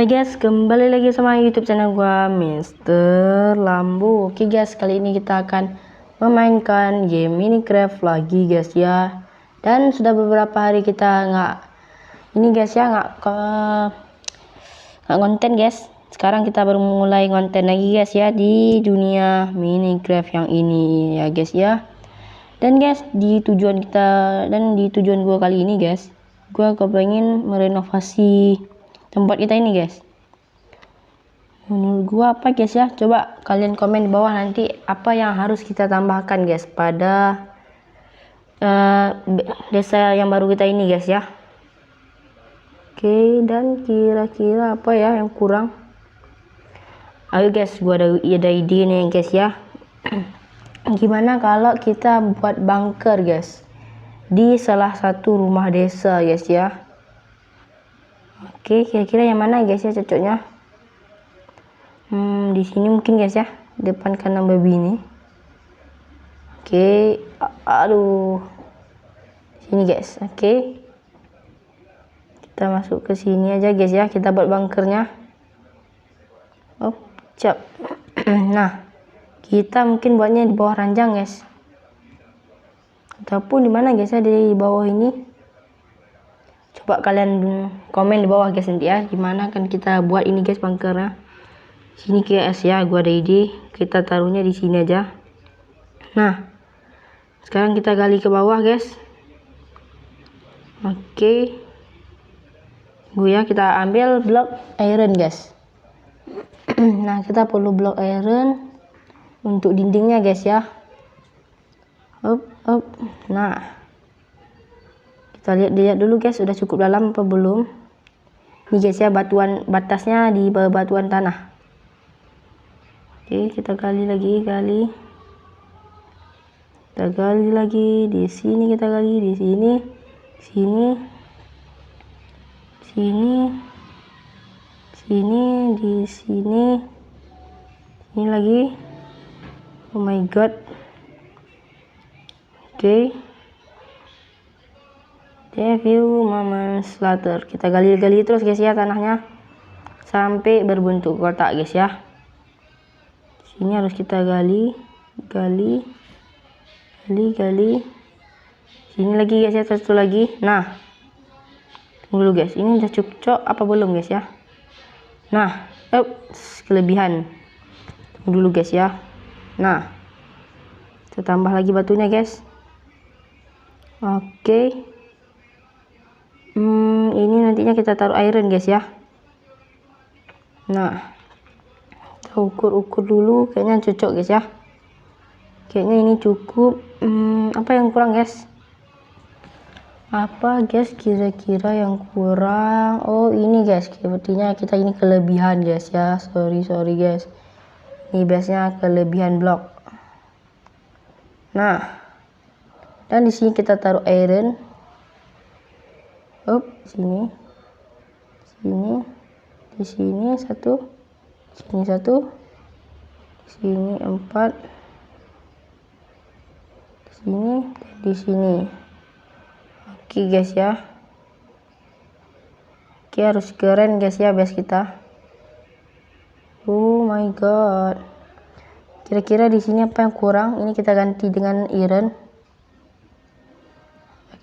Hai guys, kembali lagi sama YouTube channel gua Mister Lambo. Oke guys, kali ini kita akan memainkan game Minecraft lagi guys ya. Dan sudah beberapa hari kita nggak konten guys. Sekarang kita baru mulai konten lagi guys ya di dunia Minecraft yang ini ya guys ya. Dan guys, di tujuan gua kali ini guys, gua kepengen merenovasi tempat kita ini guys. Menurut gua apa guys ya, coba kalian komen di bawah nanti apa yang harus kita tambahkan guys pada desa yang baru kita ini guys ya. Oke, dan kira-kira apa ya yang kurang. Ayo guys, gua ada ide nih guys ya. Gimana kalau kita buat bunker guys di salah satu rumah desa guys ya. Oke, kira-kira yang mana guys ya cocoknya? Di sini mungkin guys ya, depan kandang babi ini. Oke, aduh, sini guys. Oke, kita masuk ke sini aja guys ya, kita buat bunkernya. Oh, cap. Nah, kita mungkin buatnya di bawah ranjang guys, ataupun di mana guys ya, di bawah ini. Coba kalian komen di bawah guys nanti ya, gimana kan kita buat ini guys bunkernya. Sini guys ya, gua ada ide, kita taruhnya di sini aja. Nah, sekarang kita gali ke bawah guys. Oke, ya, kita ambil blok iron guys. Nah, kita perlu blok iron untuk dindingnya guys ya. Up. Nah, kita lihat dulu guys, udah cukup dalam apa belum. Ini guys ya, batasnya di batuan tanah. Oke, kita gali lagi, kita gali lagi di sini, kita gali di sini, di sini lagi. Oh my god. Oke, review moments later, kita gali terus guys ya tanahnya sampai berbentuk kotak guys ya. Sini harus kita gali. Sini lagi guys ya, satu lagi. Nah, tunggu dulu guys, ini udah cocok apa belum guys ya. Nah, kelebihan, tunggu dulu guys ya. Nah, kita tambah lagi batunya guys. Oke, ini nantinya kita taruh iron guys ya. Nah, kita ukur dulu, kayaknya cocok guys ya. Kayaknya ini cukup. Apa yang kurang guys? Apa guys kira-kira yang kurang? Oh ini guys, sepertinya kita ini kelebihan guys ya. Sorry guys, ini biasanya kelebihan blok. Nah, dan di sini kita taruh iron. Sini, di sini satu, sini 4, di sini. Oke guys ya. Oke, harus keren guys ya base kita. Oh my god. Kira-kira di sini apa yang kurang? Ini kita ganti dengan iron.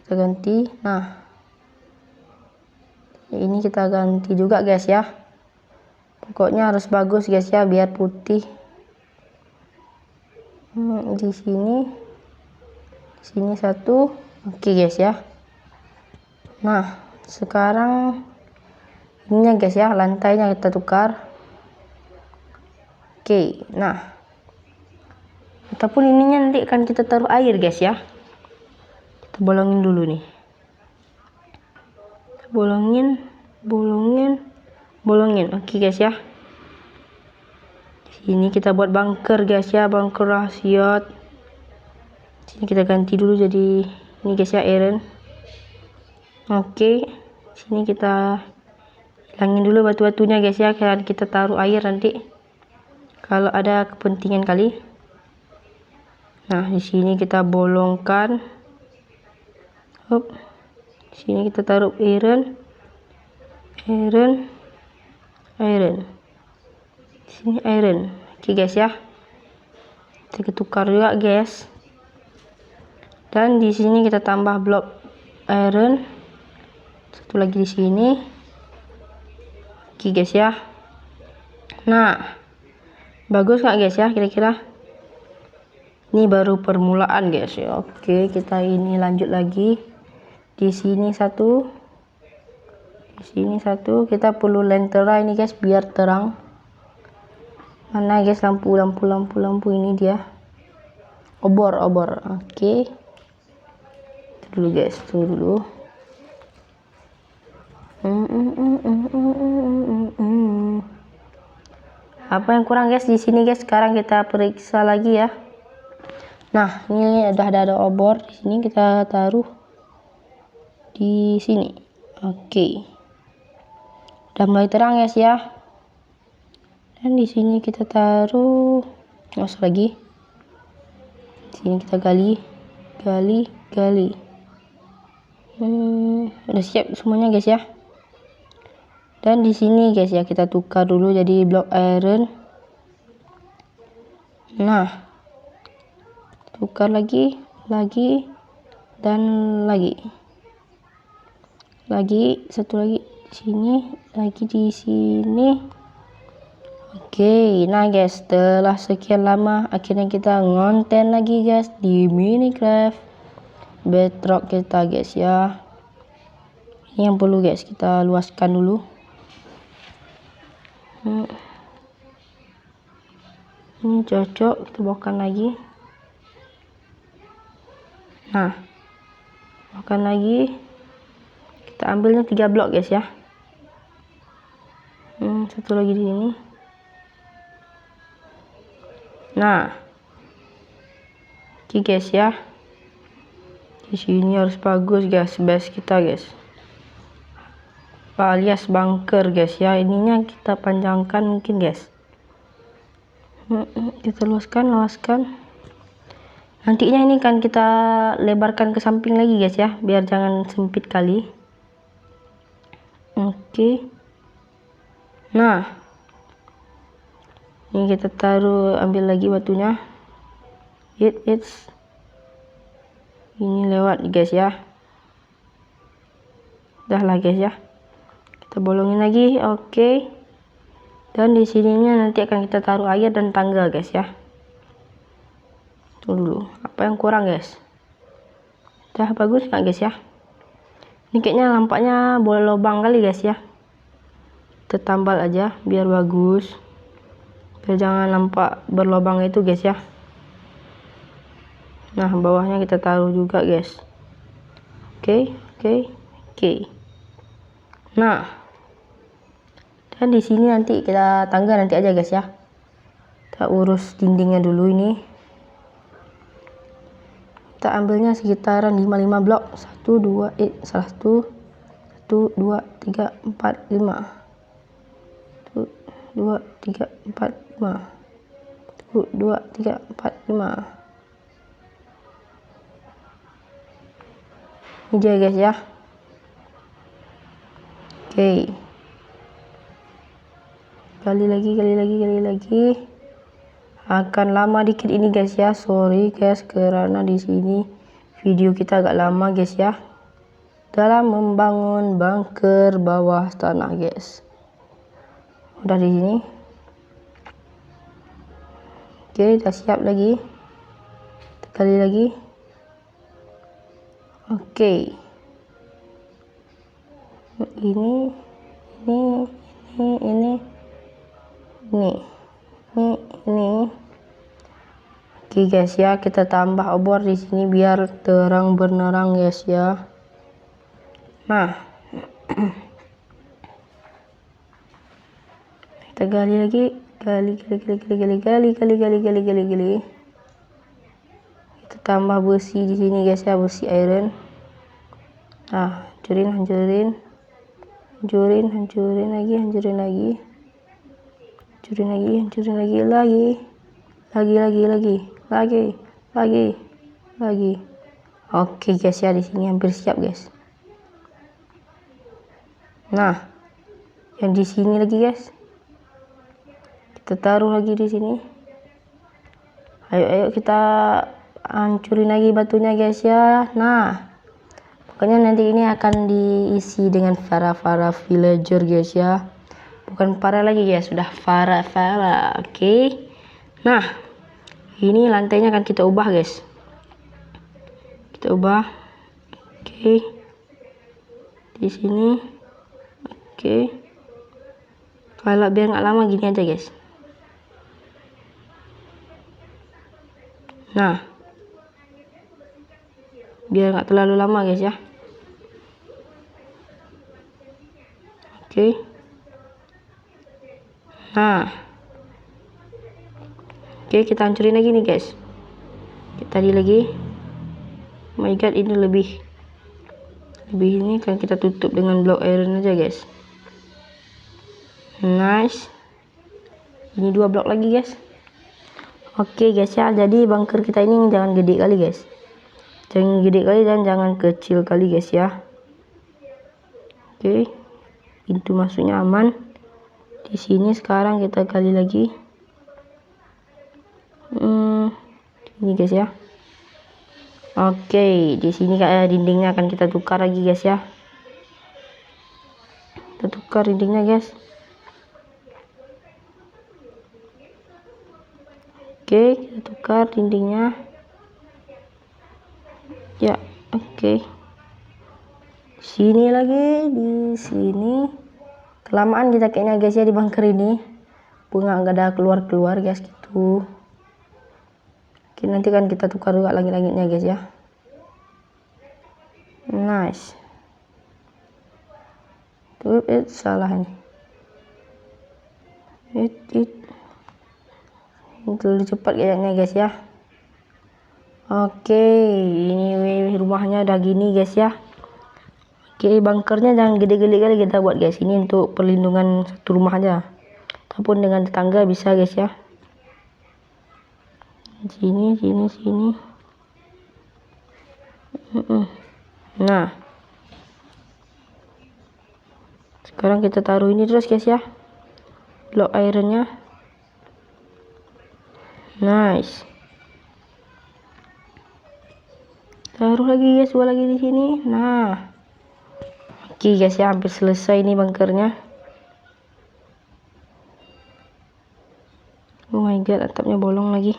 Kita ganti. Nah, ini kita ganti juga guys ya. Pokoknya harus bagus guys ya, biar putih. Di sini satu. Oke guys ya. Nah, sekarang ininya guys ya, lantainya kita tukar. Oke, nah, ataupun ininya nanti akan kita taruh air guys ya. Kita bolongin dulu nih, bolongin. Oke guys ya. Sini kita buat bunker guys ya, bunker rahasia. Sini kita ganti dulu jadi ini guys ya, iron. Oke, sini kita hilangin dulu batu-batunya guys ya, kita taruh air nanti kalau ada kepentingan kali. Nah, di sini kita bolongkan. Sini kita taruh iron. iron. Di sini iron. Oke guys ya. Kita tukar juga guys. Dan di sini kita tambah blok iron. Satu lagi di sini. Oke guys ya. Nah, bagus nggak guys ya kira-kira? Ini baru permulaan guys ya. Oke, kita ini lanjut lagi. Di sini satu. Di sini satu. Kita perlu lentera ini guys biar terang. Mana guys lampu ini dia. Obor. Oke. Itu dulu guys, itu dulu. Apa yang kurang guys di sini guys? Sekarang kita periksa lagi ya. Nah, ini udah ada obor di sini, kita taruh di sini. Oke. Udah mulai terang guys ya. Dan di sini kita taruh lagi. Di sini kita gali. Udah siap semuanya guys ya. Dan di sini guys ya kita tukar dulu jadi blok iron. Nah, tukar lagi dan lagi satu lagi di sini, lagi di sini. Oke, nah guys, setelah sekian lama akhirnya kita ngonten lagi guys di Minecraft Bedrock kita guys ya. Ini yang perlu guys kita luaskan dulu. Ini cocok, kita bawakan lagi. Nah, bawakan lagi. Kita ambilnya 3 blok guys ya. Satu lagi di sini. Nah, oke guys ya. Di sini harus bagus guys, base kita guys. Alias bunker guys ya. Ininya kita panjangkan mungkin guys. Kita luaskan. Nantinya ini kan kita lebarkan ke samping lagi guys ya, biar jangan sempit kali. Oke. Nah, ini kita taruh, ambil lagi batunya. Ini lewat guys ya. Udah lah guys ya. Kita bolongin lagi. Oke. Dan di sininya nanti akan kita taruh air dan tangga guys ya. Tunggu dulu, apa yang kurang guys? Udah bagus nggak guys ya? Ini kayaknya nampaknya boleh lubang kali guys ya. Kita tambal aja biar bagus, biar jangan nampak berlubang itu guys ya. Nah, bawahnya kita taruh juga guys. Oke. Nah, dan di sini nanti kita tangga nanti aja guys ya. Kita urus dindingnya dulu ini. Kita ambilnya sekitaran 55 blok. 1 2 3 4 5. 1 2 3 4 5. 1 2 3 4 5. Ini dia guys ya. Oke. Kali lagi. Akan lama dikit ini guys ya. Sorry guys karena di sini video kita agak lama guys ya. Dalam membangun bunker bawah tanah guys. Udah di sini. Oke, udah siap lagi. Kali lagi. Oke. Ini. Oke guys ya, kita tambah obor di sini biar terang benerang guys ya. Nah, kita gali lagi, gali. Kita tambah besi di sini guys ya, besi iron. Nah, hancurin lagi. Oke guys ya, di sini hampir siap guys. Nah, yang di sini lagi guys. Kita taruh lagi di sini. Ayo kita hancurin lagi batunya guys ya. Nah, pokoknya nanti ini akan diisi dengan para villager guys ya. Bukan para lagi ya, sudah para. Oke. Nah, ini lantainya akan kita ubah guys. Kita ubah. Oke. Di sini. Oke. Kalau biar nggak lama gini aja guys. Nah, biar nggak terlalu lama guys ya. Oke. Nah, oke, kita hancurin lagi nih guys. Tadi lagi. Oh my god, ini lebih ini kan kita tutup dengan blok iron aja guys. Nice. Ini 2 blok lagi guys. Oke guys ya, jadi bunker kita ini jangan gede kali guys. Jangan gede kali dan jangan kecil kali guys ya. Oke. Pintu masuknya aman. Di sini sekarang kita gali lagi. Ini guys ya. Oke, di sini kayak dindingnya akan kita tukar lagi guys ya. Kita tukar dindingnya guys. Oke, kita tukar dindingnya. Ya, oke. Sini lagi, di sini. Kelamaan kita kayaknya guys ya di bunker ini. Bunga nggak ada keluar guys gitu. Oke, nanti kan kita tukar juga langit-langitnya guys ya. Nice. Tuh, salah ini. Terlalu cepat kayaknya guys ya. Oke, ini rumahnya udah gini guys ya. Oke, bunkernya jangan gede-gede kali kita buat guys. Ini untuk perlindungan satu rumah aja. Ataupun dengan tetangga bisa guys ya. Sini. Nah, sekarang kita taruh ini terus guys ya, blok ironnya. Nice. Taruh lagi guys, 2 lagi di sini. Nah, oke guys ya, hampir selesai nih bunkernya. Oh my god, atapnya bolong lagi.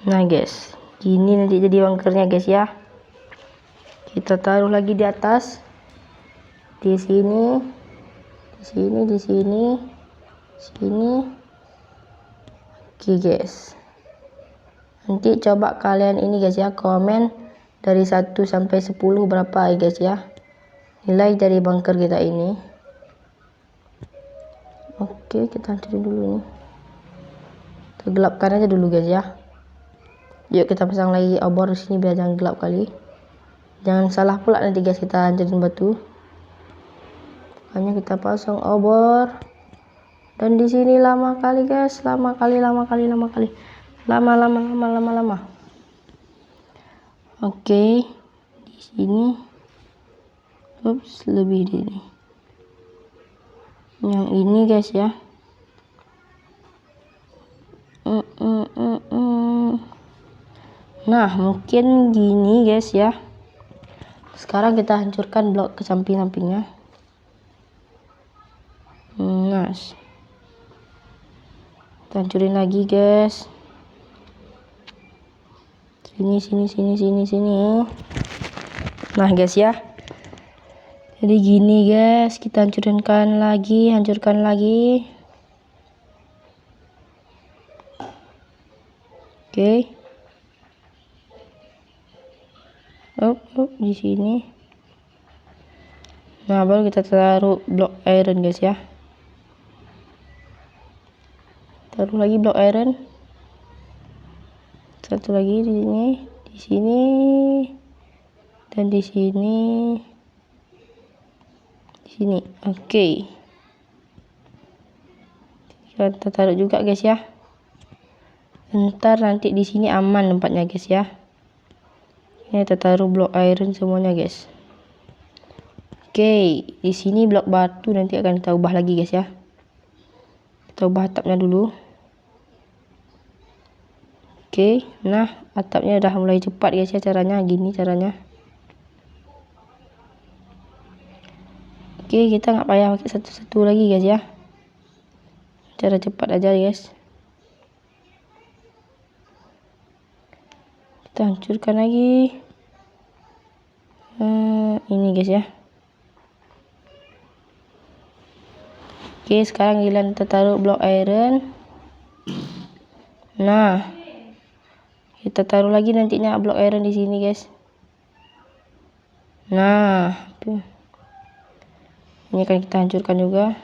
Nah guys, gini nanti jadi bunkernya guys ya. Kita taruh lagi di atas. Di sini. Oke guys. Nanti coba kalian ini guys ya, komen dari 1 sampai 10 berapa ya guys ya nilai dari bunker kita ini. Oke, kita hancurin dulu nih. Kita gelapkan aja dulu guys ya. Yuk kita pasang lagi obor di sini biar jangan gelap kali. Jangan salah pula nanti guys kita hancurin batu. Hanya kita pasang obor. Dan di sini lama kali guys, lama kali. Lama. Oke, di sini. Ups, lebih ini. Yang ini guys ya. Nah, mungkin gini guys ya. Sekarang kita hancurkan blok ke samping-sampingnya. Nice. Kita hancurin lagi guys. Sini. Nah guys ya, jadi gini guys, kita hancurkan lagi. Oke. Di sini. Nah, baru kita taruh blok iron guys ya. Taruh lagi blok iron. Satu lagi di sini, dan di sini. Oke. Kita taruh juga guys ya. Ntar nanti di sini aman tempatnya guys ya. Ini kita taruh blok iron semuanya guys. Oke, di sini blok batu nanti akan kita ubah lagi guys ya. Kita ubah atapnya dulu. Oke, nah atapnya udah mulai cepat guys ya, caranya gini caranya. Oke, kita nggak payah pakai satu-satu lagi guys ya, cara cepat aja guys. Kita hancurkan lagi ini guys ya. Oke, sekarang giliran kita taruh blok iron. Nah, kita taruh lagi nantinya blok iron di sini guys. Nah, ini akan kita hancurkan juga.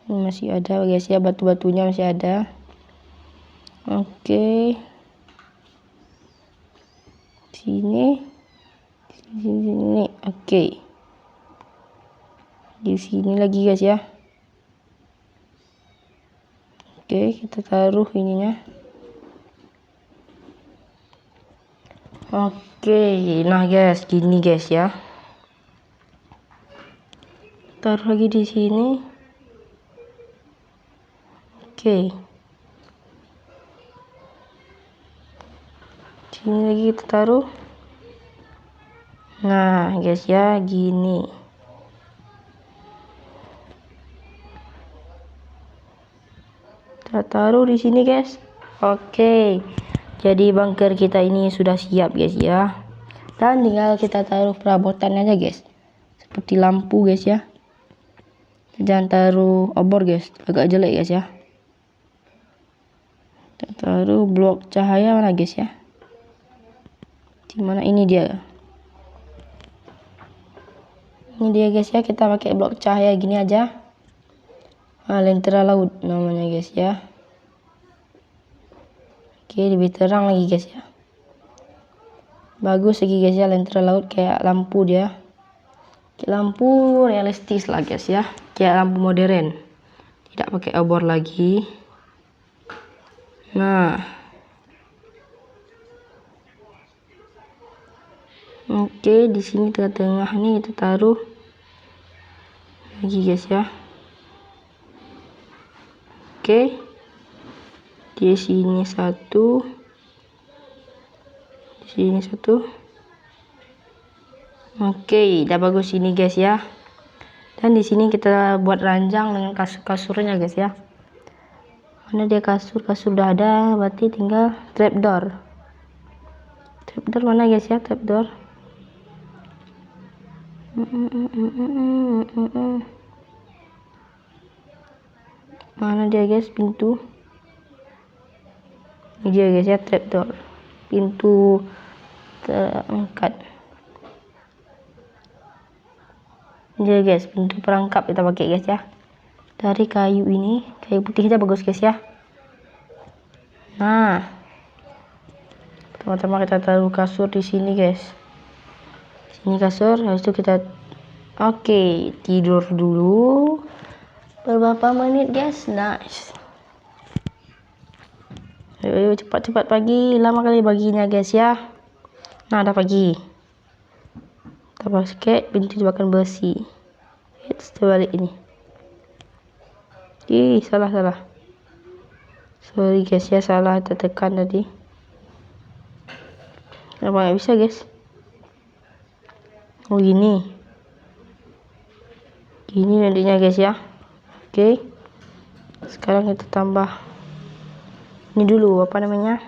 Ini masih ada guys ya, batu-batunya masih ada. Oke, sini. Oke, di sini lagi guys ya. Oke, kita taruh ininya. Oke, nah guys, gini guys ya. Taruh lagi di sini. Oke, sini lagi kita taruh. Nah guys ya, gini. Kita taruh di sini guys. Oke, jadi bunker kita ini sudah siap guys ya. Dan tinggal kita taruh perabotannya aja guys, seperti lampu guys ya. Jangan taruh obor guys, agak jelek guys ya. Kita taruh blok cahaya mana guys ya, dimana ini dia. Ini dia guys ya, kita pakai blok cahaya gini aja. Lentera laut namanya guys ya. Oke, lebih terang lagi guys ya. Bagus lagi guys ya, lentera laut kayak lampu dia. Kayak lampu realistis lah guys ya, kayak lampu modern, tidak pakai obor lagi. Nah, oke, di sini tengah-tengah nih kita taruh lagi guys ya. Oke, di sini satu, di sini satu. Oke, udah bagus ini guys ya. Dan di sini kita buat ranjang dengan kasurnya guys ya. Mana dia kasur udah ada, berarti tinggal trapdoor. Trapdoor mana guys ya, trapdoor. Mana dia guys, pintu. Ini dia guys ya, trapdoor, pintu terangkat. Ini dia guys, pintu perangkap kita pakai guys ya, dari kayu ini, kayu putih aja bagus guys ya. Nah, pertama-tama kita taruh kasur di sini guys. Sini kasur, habis itu kita tidur dulu beberapa menit guys. Nice. Ayo cepat-cepat pagi, lama kali baginya guys ya. Nah, ada pagi. Kita pakai pintu jebakan besi. Kita terbalik ini. Salah. Sorry guys ya, salah tertekan tadi. Kenapa nggak bisa guys? Oh gini nantinya guys ya. Oke, sekarang kita tambah ini dulu, apa namanya.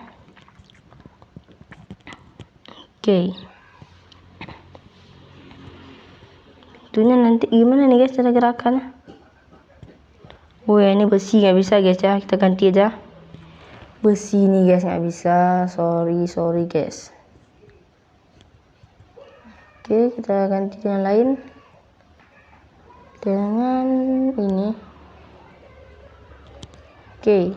Oke, pintunya nanti gimana nih guys cara gerakannya. Oh ya, ini besi nggak bisa guys ya, kita ganti aja. Besi ini guys nggak bisa, sorry guys. Oke, kita ganti dengan lain, dengan ini. Oke,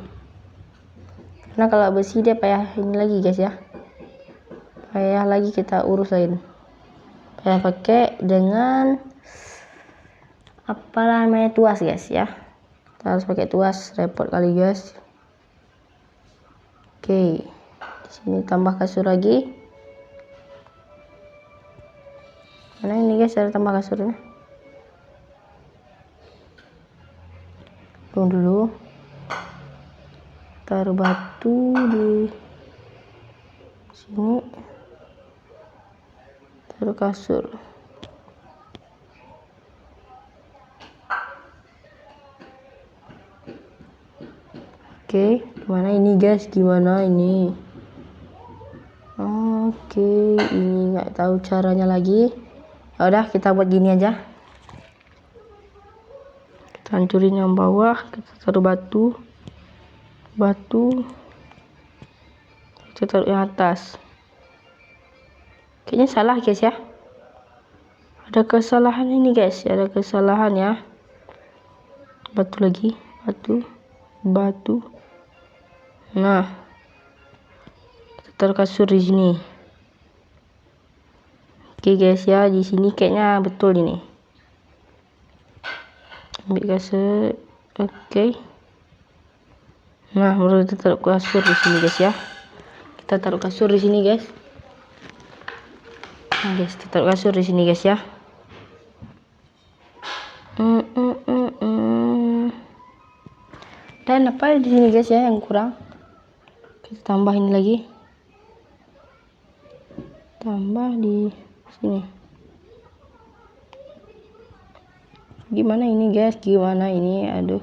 karena kalau besi dia payah ini lagi guys ya, payah lagi kita urus lain. Payah pakai dengan apa namanya, tuas guys ya. Kita harus pakai tuas, repot kali guys. Oke, di sini tambah kasur lagi. guys cara tambah kasurnya. Tunggu dulu, taruh batu di sini, taruh kasur. Oke, gimana ini guys, gimana ini? Oke, ini nggak tahu caranya lagi. Ya udah, kita buat gini aja. Kita hancurin yang bawah, kita taruh batu, kita taruh yang atas. Kayaknya salah guys ya. Ada kesalahan ini guys, ada kesalahan ya. Batu lagi, batu. Nah, kita taruh kasur di sini. Oke guys ya, di sini kayaknya betul ini. Ambil kasur, oke. Nah, baru kita taruh kasur di sini guys ya. Kita taruh kasur di sini guys. Nah, guys, kita taruh kasur di sini guys ya. Dan apa di sini guys ya yang kurang? Kita tambah ini lagi. Tambah di sini. Gimana ini guys? Gimana ini? Aduh.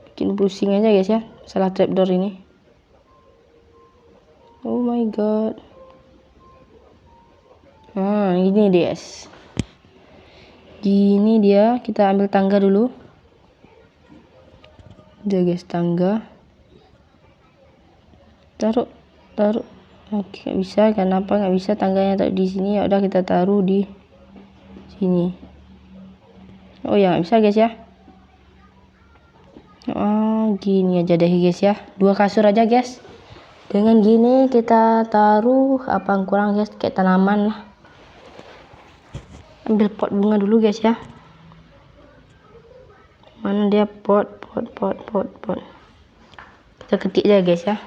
Bikin pusing aja guys ya. Salah trapdoor ini. Oh my god. Nah, ini guys. Gini dia, kita ambil tangga dulu. Udah guys, tangga. Taruh. Oke, nggak bisa. Kenapa nggak bisa tangganya taruh di sini? Ya udah, kita taruh di sini. Oh ya, nggak bisa guys ya. Oh, gini aja deh guys ya. 2 kasur aja guys. Dengan gini kita taruh apa yang kurang guys, kayak tanaman lah. Ambil pot bunga dulu guys ya. Mana dia pot. Kita ketik aja guys ya.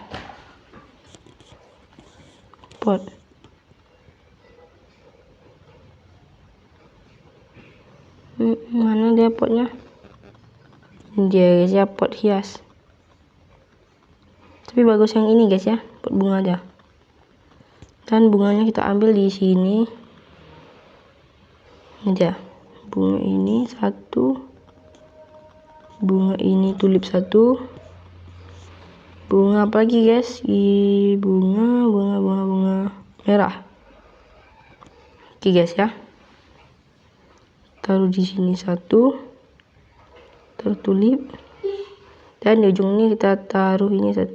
Pot. Mana dia potnya? Ini dia guys ya, pot hias. Tapi bagus yang ini guys ya, pot bunga aja. Dan bunganya kita ambil di sini. Ini dia. Bunga ini 1. Bunga ini tulip 1. Bunga apa lagi guys? Bunga merah. Oke guys ya. Taruh di sini 1. Taruh tulip. Dan di ujung ini kita taruh ini 1.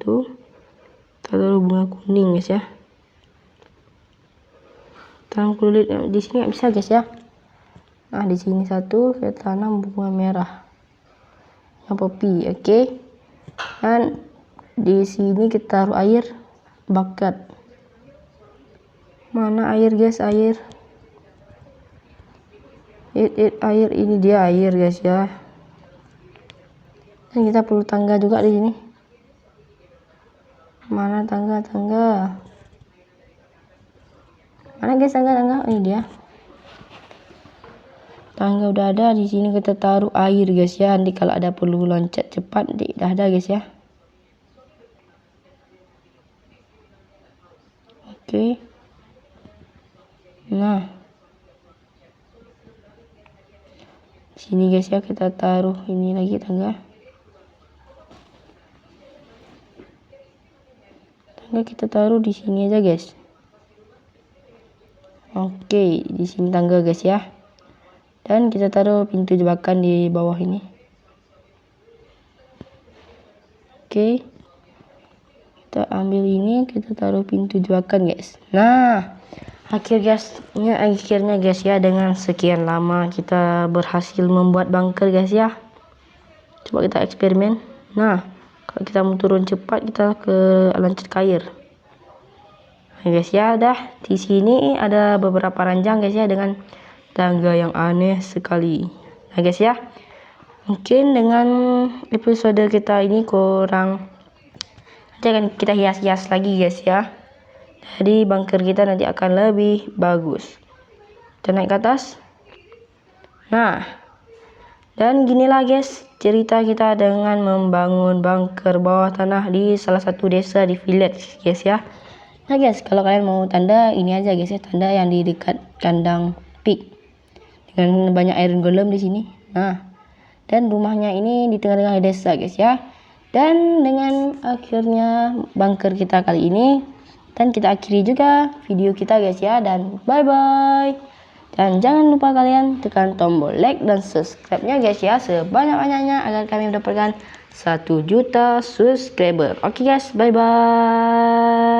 Taruh bunga kuning guys ya. Tanam kulit di sini nggak bisa guys ya. Nah, di sini 1 kita tanam bunga merah. Poppy, oke. Dan di sini kita taruh air bucket. Mana air guys, air ini dia air guys ya. Dan kita perlu tangga juga di sini. Mana tangga? Mana guys tangga? Ini dia. Tangga udah ada. Di sini kita taruh air guys ya. Nanti kalau ada perlu loncat cepat, udah ada guys ya. Oke. Nah, sini guys ya, kita taruh ini lagi tangga. Tangga kita taruh di sini aja guys. Oke, di sini tangga guys ya. Dan kita taruh pintu jebakan di bawah ini. Oke. Kita ambil ini, kita taruh pintu jebakan guys. Nah, akhirnya guys ya, dengan sekian lama kita berhasil membuat bunker guys ya. Coba kita eksperimen. Nah, kalau kita mau turun cepat, kita ke loncat ke air. Nah, guys ya, di sini ada beberapa ranjang guys ya, dengan tangga yang aneh sekali. Nah guys ya, mungkin dengan episode kita ini kurang, nanti akan kita hias-hias lagi guys ya. Jadi bunker kita nanti akan lebih bagus. Kita naik ke atas. Nah, dan ginilah guys cerita kita dengan membangun bunker bawah tanah di salah satu desa di village guys ya. Nah guys, kalau kalian mau tanda ini aja guys ya, tanda yang di dekat kandang pig dengan banyak iron golem di sini. Nah, dan rumahnya ini di tengah-tengah desa guys ya. Dan dengan akhirnya bunker kita kali ini, dan kita akhiri juga video kita guys ya, dan bye bye. Dan jangan lupa kalian tekan tombol like dan subscribe-nya guys ya, sebanyak-banyaknya agar kami mendapatkan 1 juta subscriber. Oke guys, bye bye.